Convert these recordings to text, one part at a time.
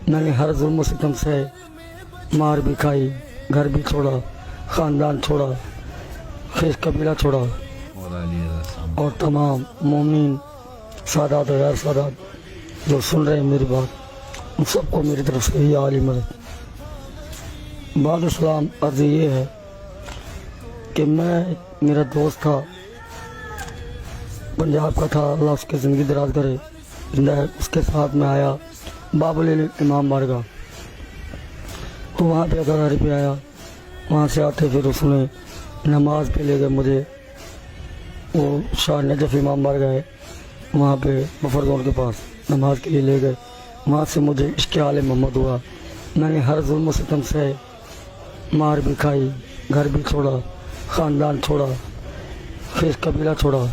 میں نے ہر ظلم و ستم سے مار بھی کھائی، گھر بھی چھوڑا، خاندان چھوڑا، خیش قبیلہ چھوڑا، اور تمام مومنین سادات و غیر سادات جو سن رہے ہیں میری بات، ان سب کو میری طرف سے یہ عالی مدد۔ بعد اسلام عرض یہ ہے کہ میرا دوست تھا، پنجاب کا تھا، اللہ اس کی زندگی دراز کرے، زندہ ہے، اس کے ساتھ میں آیا باب الامام بارگاہ، تو وہاں پہ عزاداری پہ آیا، وہاں سے آتے پھر اس نے نماز پہ لے گئے مجھے، وہ شاہ نجف امام بارگاہ ہے وہاں پہ بفر زون کے پاس، نماز کے لیے لے گئے، وہاں سے مجھے عشق آل محمد ہوا۔ میں نے ہر ظلم و ستم سے مار بھی کھائی، گھر بھی چھوڑا، خاندان چھوڑا، خیش قبیلہ چھوڑا،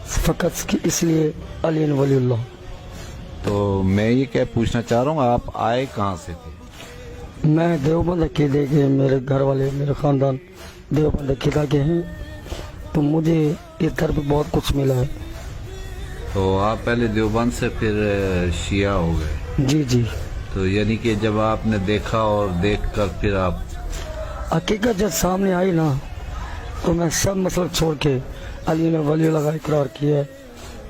فقط اس لیے علی ولی اللہ۔ تو میں یہ کیا پوچھنا چاہ رہا ہوں، آپ آئے کہاں سے تھے؟ میں دیوبند عقیدے کے، میرے گھر والے، میرے خاندان دیوبند عقیدہ کے ہیں، تو مجھے اس طرف بہت کچھ ملا ہے۔ تو آپ پہلے دیوبند سے پھر شیعہ ہو گئے؟ جی جی، تو یعنی کہ جب آپ نے دیکھا اور دیکھ کر پھر آپ حقیقت جب سامنے آئی نا تو میں سب مسلک چھوڑ کے علی نے ولی اللہ کا اقرار کیا ہے،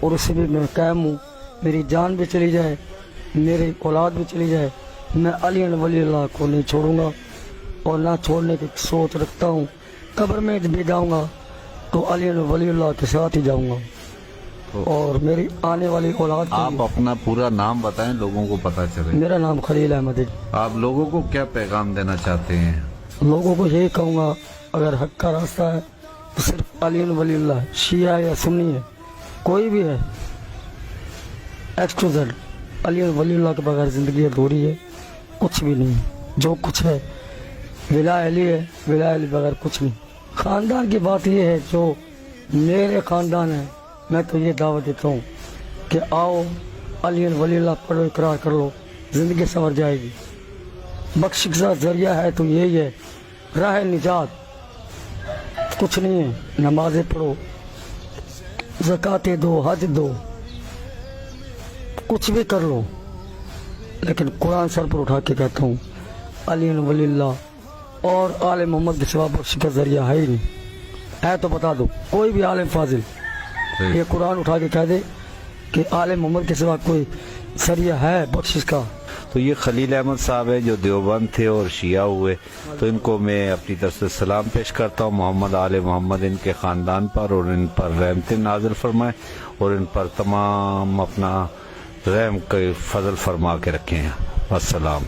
اور اسے بھی میں قائم ہوں، میری جان بھی چلی جائے، میری اولاد بھی چلی جائے، میں علی ولی اللہ کو نہیں چھوڑوں گا، اور نہ چھوڑنے کی سوچ رکھتا ہوں۔ قبر میں بھی جاؤں گا تو علی ولی اللہ کے ساتھ ہی جاؤں گا، اور میری آنے والی اولاد کے آپ لیے۔ اپنا پورا نام بتائیں، لوگوں کو پتہ چلے۔ میرا نام خلیل احمد ہے۔ آپ لوگوں کو کیا پیغام دینا چاہتے ہیں؟ لوگوں کو یہی کہوں گا، اگر حق کا راستہ ہے تو صرف علی ولی اللہ ہے، شیعہ ہے یا سنی ہے، کوئی بھی ہے، ایکس ٹو زیڈ، علی ولی اللہ کے بغیر زندگی ادھوری ہے، کچھ بھی نہیں، جو کچھ ہے ولا علی ہے، ولا علی بغیر کچھ نہیں۔ خاندان کی بات یہ ہے، جو میرے خاندان ہے، میں تو یہ دعوت دیتا ہوں کہ آؤ علی ولی اللہ پڑھو، اقرار کر لو، زندگی سنور جائے گی۔ بخش کا ذریعہ ہے تو یہی ہے، راہ نجات کچھ نہیں ہے، نمازیں پڑھو، زکاتیں دو، حج دو، کچھ بھی کر لو، لیکن قرآن سر پر اٹھا کے کہتا ہوں علی ولی اللہ اور آل محمد کے سوا بخش کا ذریعہ ہے ہی نہیں ہے، تو بتا دو کوئی بھی عالم فاضل یہ قرآن اٹھا کے کہہ دے کہ آل محمد کے سوا کوئی ذریعہ ہے بخشش کا۔ تو یہ خلیل احمد صاحب ہے جو دیوبند تھے اور شیعہ ہوئے، تو ان کو میں اپنی طرف سے سلام پیش کرتا ہوں، محمد آل محمد ان کے خاندان پر، اور ان پر رحمتیں نازل فرمائے، اور ان پر تمام اپنا رحم کا فضل فرما کے رکھیں۔ السلام۔